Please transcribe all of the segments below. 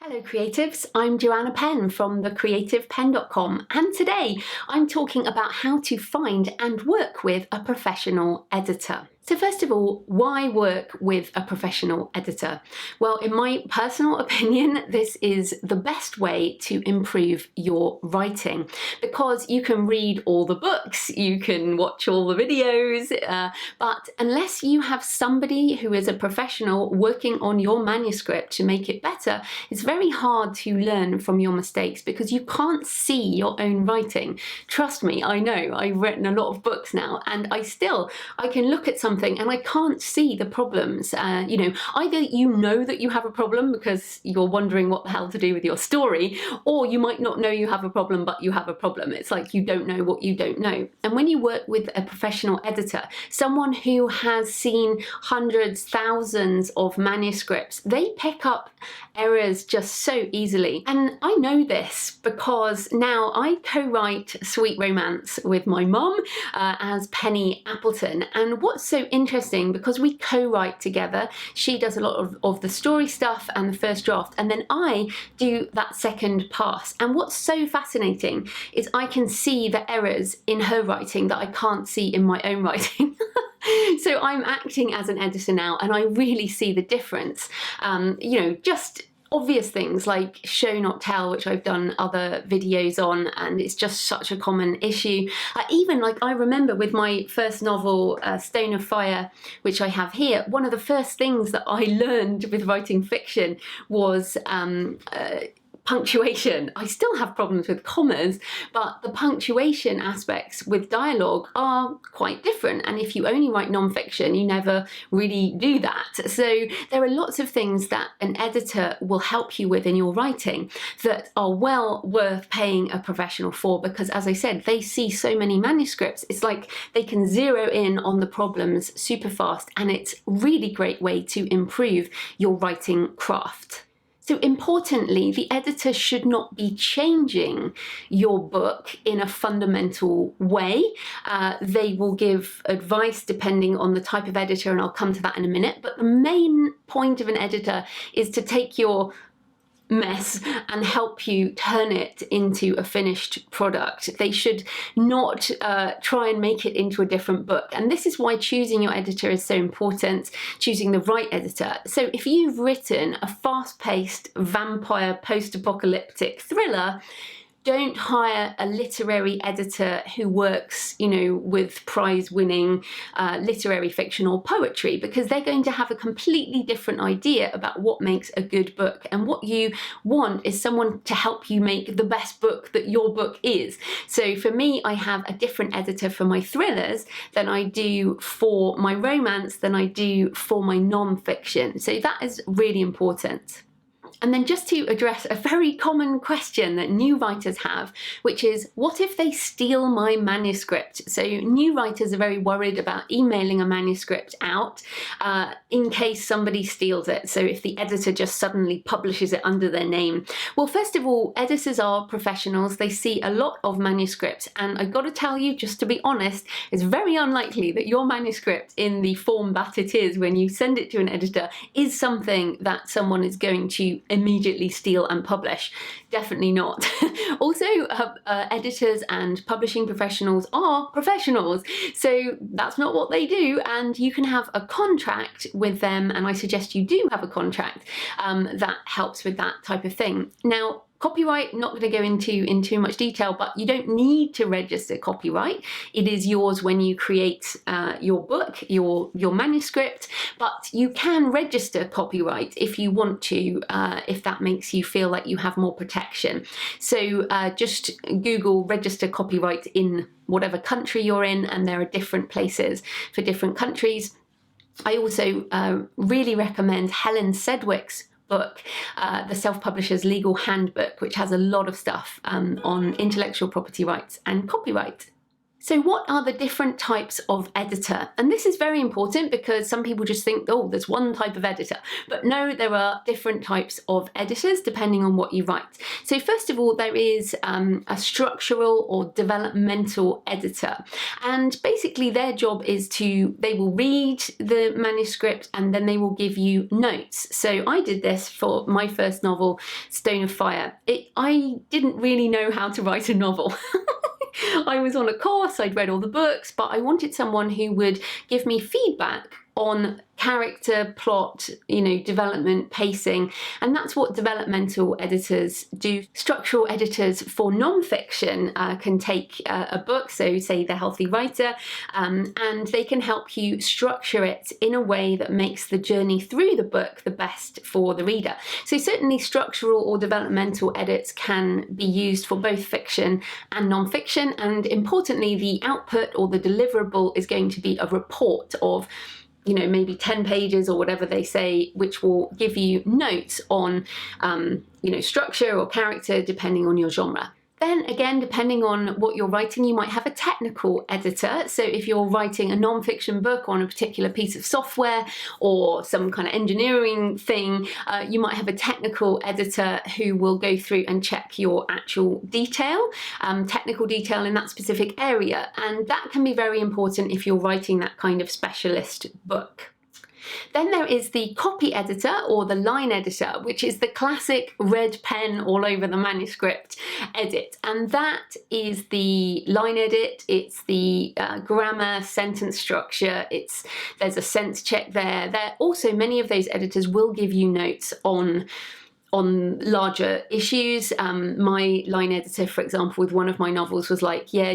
Hello creatives, I'm Joanna Penn from thecreativepenn.com, and today I'm talking about how to find and work with a professional editor. So first of all, why work with a professional editor? Well, in my personal opinion, this is the best way to improve your writing because you can read all the books, you can watch all the videos, but unless you have somebody who is a professional working on your manuscript to make it better, it's very hard to learn from your mistakes because you can't see your own writing. Trust me, I know, I've written a lot of books now and I can look at something and I can't see the problems. Either you know that you have a problem because you're wondering what the hell to do with your story, or you might not know you have a problem, but you have a problem. It's like you don't know what you don't know. And when you work with a professional editor, someone who has seen hundreds, thousands of manuscripts, they pick up errors just so easily. And I know this because now I co-write Sweet Romance with my mum as Penny Appleton. And what's so interesting, because we co-write together, she does a lot of the story stuff and the first draft, and then I do that second pass. And what's so fascinating is I can see the errors in her writing that I can't see in my own writing. So I'm acting as an editor now and I really see the difference. Just obvious things like show not tell, which I've done other videos on, and it's just such a common issue. Even like I remember with my first novel, Stone of Fire, which I have here, one of the first things that I learned with writing fiction was punctuation. I still have problems with commas, but the punctuation aspects with dialogue are quite different. And if you only write non-fiction, you never really do that. So there are lots of things that an editor will help you with in your writing that are well worth paying a professional for, because as I said, they see so many manuscripts. It's like they can zero in on the problems super fast, and it's a really great way to improve your writing craft. So importantly, the editor should not be changing your book in a fundamental way. They will give advice depending on the type of editor, and I'll come to that in a minute. But the main point of an editor is to take your mess and help you turn it into a finished product. They should not try and make it into a different book. And this is why choosing your editor is so important, choosing the right editor. So if you've written a fast-paced vampire post-apocalyptic thriller, don't hire a literary editor who works, with prize-winning literary fiction or poetry, because they're going to have a completely different idea about what makes a good book. And what you want is someone to help you make the best book that your book is. So for me, I have a different editor for my thrillers than I do for my romance, than I do for my non-fiction. So that is really important. And then just to address a very common question that new writers have, which is, what if they steal my manuscript? So new writers are very worried about emailing a manuscript out in case somebody steals it. So if the editor just suddenly publishes it under their name. Well, first of all, editors are professionals. They see a lot of manuscripts. And I've got to tell you, just to be honest, it's very unlikely that your manuscript in the form that it is when you send it to an editor is something that someone is going to immediately steal and publish. Definitely not. Also, editors and publishing professionals are professionals, so that's not what they do, and you can have a contract with them, and I suggest you do have a contract that helps with that type of thing. Now, copyright, not going to go into in too much detail, but you don't need to register copyright. It is yours when you create your book, your manuscript, but you can register copyright if you want to, if that makes you feel like you have more protection. So just Google register copyright in whatever country you're in, and there are different places for different countries. I also really recommend Helen Sedgwick's book, The Self-Publisher's Legal Handbook, which has a lot of stuff on intellectual property rights and copyright. So what are the different types of editor? And this is very important because some people just think, oh, there's one type of editor. But no, there are different types of editors depending on what you write. So first of all, there is a structural or developmental editor. And basically their job is they will read the manuscript and then they will give you notes. So I did this for my first novel, Stone of Fire. I didn't really know how to write a novel. I was on a course, I'd read all the books, but I wanted someone who would give me feedback on character, plot, development, pacing, and that's what developmental editors do. Structural editors for non-fiction can take a book, so say The Healthy Writer, and they can help you structure it in a way that makes the journey through the book the best for the reader. So certainly structural or developmental edits can be used for both fiction and non-fiction, and importantly the output or the deliverable is going to be a report of maybe 10 pages or whatever they say, which will give you notes on, structure or character, depending on your genre. Then again, depending on what you're writing, you might have a technical editor. So if you're writing a non-fiction book on a particular piece of software or some kind of engineering thing, you might have a technical editor who will go through and check your actual detail, technical detail in that specific area. And that can be very important if you're writing that kind of specialist book. Then there is the copy editor or the line editor, which is the classic red pen all over the manuscript edit. And that is the line edit, it's the grammar, sentence structure, there's a sense check there. Also, many of those editors will give you notes on larger issues. My line editor, for example, with one of my novels was like, yeah,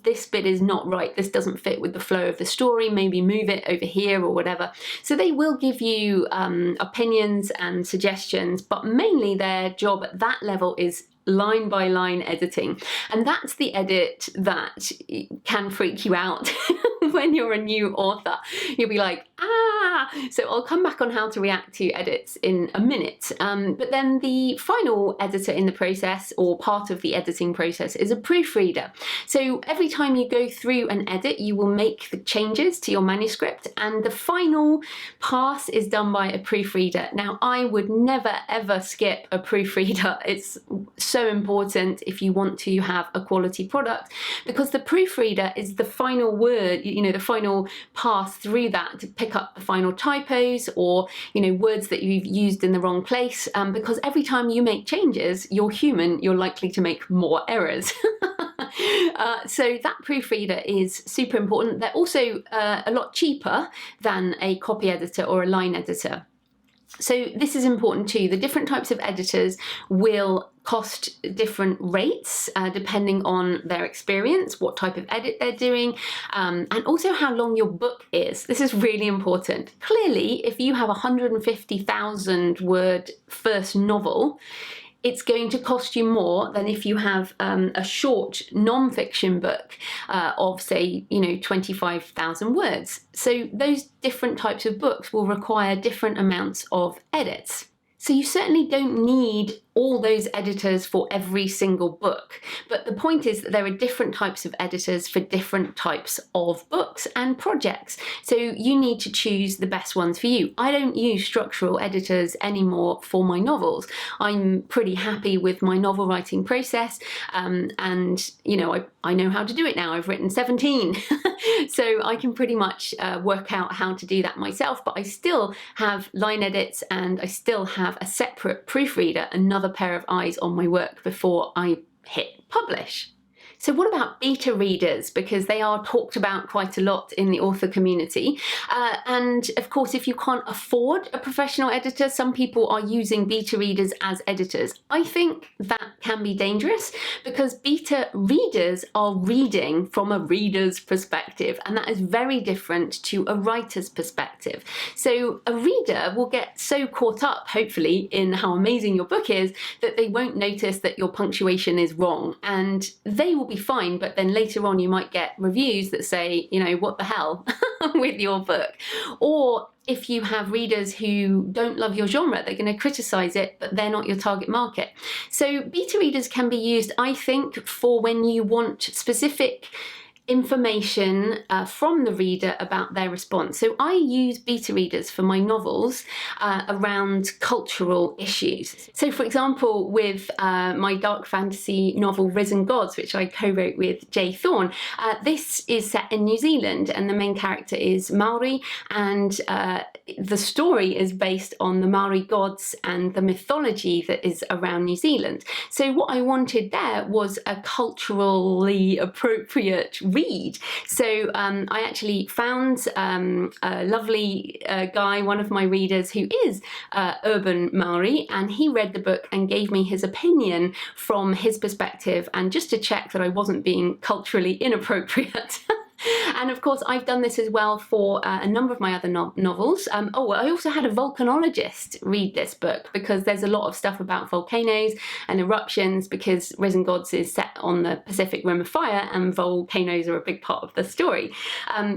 this bit is not right, this doesn't fit with the flow of the story, maybe move it over here or whatever. So they will give you opinions and suggestions, but mainly their job at that level is line by line editing. And that's the edit that can freak you out when you're a new author. You'll be like, so I'll come back on how to react to edits in a minute. But then the final editor in the process, or part of the editing process, is a proofreader. So every time you go through an edit, you will make the changes to your manuscript, and the final pass is done by a proofreader. Now, I would never ever skip a proofreader. It's so important if you want to have a quality product, because the proofreader is the final word, the final pass through that to pick up the final typos or words that you've used in the wrong place, because every time you make changes, you're human, you're likely to make more errors. So that proofreader is super important. They're also a lot cheaper than a copy editor or a line editor. So this is important too. The different types of editors will cost different rates depending on their experience, what type of edit they're doing, and also how long your book is. This is really important. Clearly, if you have a 150,000 word first novel, it's going to cost you more than if you have a short non-fiction book of, say, 25,000 words. So those different types of books will require different amounts of edits. So you certainly don't need all those editors for every single book. But the point is that there are different types of editors for different types of books and projects. So you need to choose the best ones for you. I don't use structural editors anymore for my novels. I'm pretty happy with my novel writing process, and I know how to do it now. I've written 17. So I can pretty much work out how to do that myself, but I still have line edits and I still have a separate proofreader, another pair of eyes on my work before I hit publish. So what about beta readers? Because they are talked about quite a lot in the author community. And of course, if you can't afford a professional editor, some people are using beta readers as editors. I think that can be dangerous because beta readers are reading from a reader's perspective, and that is very different to a writer's perspective. So a reader will get so caught up, hopefully, in how amazing your book is that they won't notice that your punctuation is wrong, and they will be fine, but then later on you might get reviews that say, what the hell with your book. Or if you have readers who don't love your genre, they're going to criticize it, but they're not your target market. So beta readers can be used, I think, for when you want specific information from the reader about their response. So I use beta readers for my novels around cultural issues. So for example, with my dark fantasy novel Risen Gods, which I co-wrote with Jay Thorne, this is set in New Zealand and the main character is Maori, and the story is based on the Maori gods and the mythology that is around New Zealand. So what I wanted there was a culturally appropriate read. So I actually found a lovely guy, one of my readers who is urban Maori, and he read the book and gave me his opinion from his perspective, and just to check that I wasn't being culturally inappropriate. And of course, I've done this as well for a number of my other novels. Oh, I also had a volcanologist read this book because there's a lot of stuff about volcanoes and eruptions, because Risen Gods is set on the Pacific Rim of Fire and volcanoes are a big part of the story.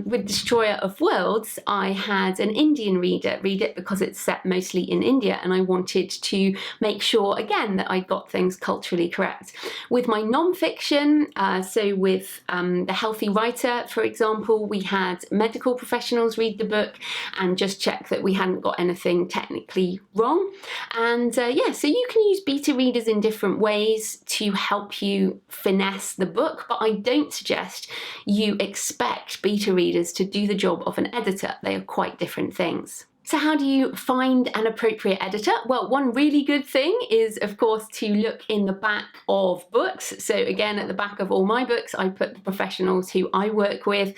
With Destroyer of Worlds, I had an Indian reader read it because it's set mostly in India, and I wanted to make sure, again, that I got things culturally correct. With my non-fiction, so with The Healthy Writer, for example, we had medical professionals read the book and just check that we hadn't got anything technically wrong. And yeah, so you can use beta readers in different ways to help you finesse the book, but I don't suggest you expect beta readers to do the job of an editor. They are quite different things. So how do you find an appropriate editor? Well, one really good thing is, of course, to look in the back of books. So again, at the back of all my books, I put the professionals who I work with.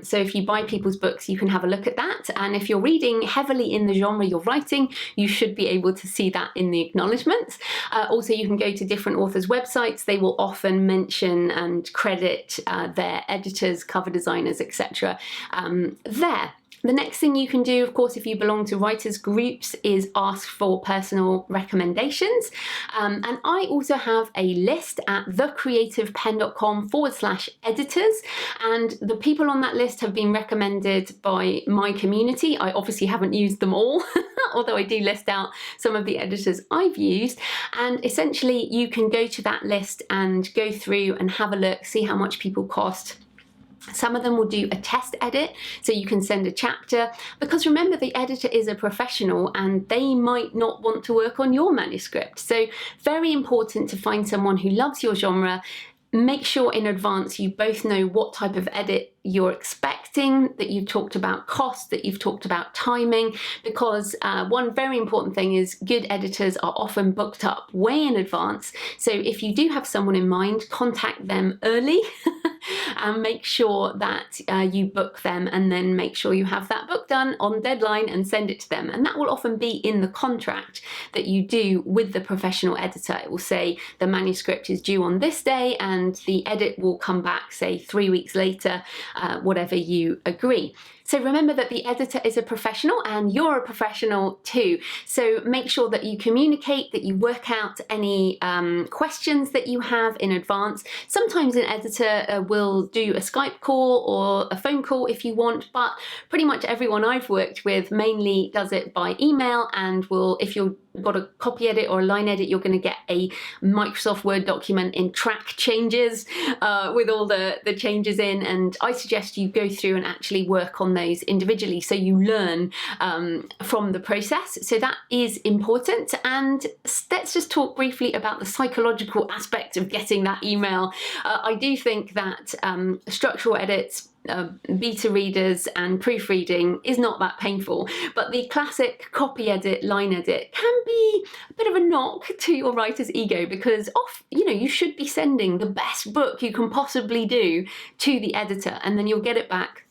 So if you buy people's books, you can have a look at that. And if you're reading heavily in the genre you're writing, you should be able to see that in the acknowledgements. Also, you can go to different authors' websites. They will often mention and credit their editors, cover designers, etc. there. The next thing you can do, of course, if you belong to writers groups, is ask for personal recommendations. And I also have a list at thecreativepenn.com/editors. And the people on that list have been recommended by my community. I obviously haven't used them all, although I do list out some of the editors I've used. And essentially, you can go to that list and go through and have a look, see how much people cost. Some of them will do a test edit, so you can send a chapter, because remember, the editor is a professional and they might not want to work on your manuscript. So very important to find someone who loves your genre. Make sure in advance you both know what type of edit you're expecting, that you've talked about cost, that you've talked about timing, because one very important thing is good editors are often booked up way in advance. So if you do have someone in mind, contact them early and make sure that you book them, and then make sure you have that book done on deadline and send it to them. And that will often be in the contract that you do with the professional editor. It will say the manuscript is due on this day and the edit will come back, say 3 weeks later, whatever you agree. So remember that the editor is a professional and you're a professional too. So make sure that you communicate, that you work out any questions that you have in advance. Sometimes an editor will do a Skype call or a phone call if you want, but pretty much everyone I've worked with mainly does it by email, and will, if you've got a copy edit or a line edit, you're going to get a Microsoft Word document in track changes with all the changes in, and I suggest you go through and actually work on those individually so you learn from the process. So that is important. And let's just talk briefly about the psychological aspect of getting that email. I do think that structural edits, beta readers and proofreading is not that painful, but the classic copy edit, line edit can be a bit of a knock to your writer's ego, because you should be sending the best book you can possibly do to the editor, and then you'll get it back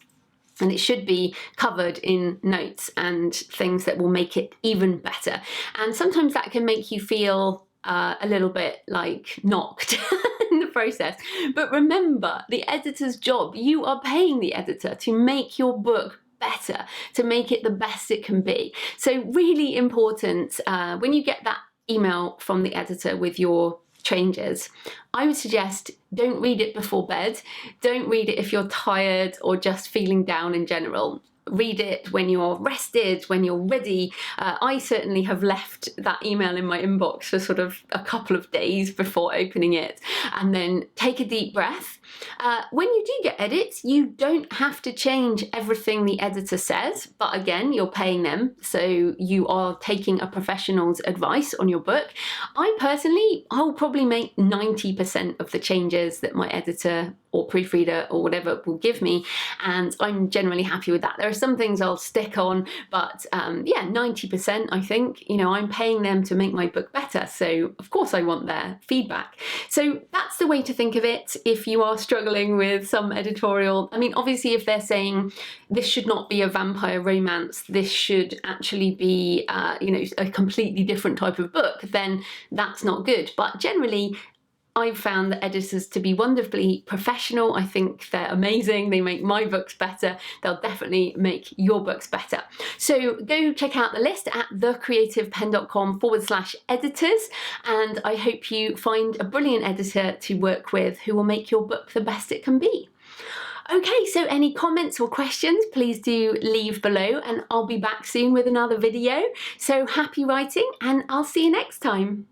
and it should be covered in notes and things that will make it even better. And sometimes that can make you feel a little bit like knocked in the process. But remember, the editor's job, you are paying the editor to make your book better, to make it the best it can be. So really important, when you get that email from the editor with your changes, I would suggest don't read it before bed. Don't read it if you're tired or just feeling down in general. read it when you're rested, when you're ready. I certainly have left that email in my inbox for sort of a couple of days before opening it, and then take a deep breath. When you do get edits, you don't have to change everything the editor says, but again, you're paying them, so you are taking a professional's advice on your book. I'll probably make 90% of the changes that my editor or proofreader or whatever will give me, and I'm generally happy with that. There are some things I'll stick on, but yeah, 90% I think, you know, I'm paying them to make my book better, so of course I want their feedback. So that's the way to think of it if you are struggling with some editorial. I mean, obviously if they're saying this should not be a vampire romance, this should actually be you know, a completely different type of book, then that's not good. But generally, I've found the editors to be wonderfully professional. I think they're amazing. They make my books better. They'll definitely make your books better. So go check out the list at thecreativepenn.com/editors, and I hope you find a brilliant editor to work with who will make your book the best it can be. Okay, so any comments or questions, please do leave below, and I'll be back soon with another video. So happy writing, and I'll see you next time.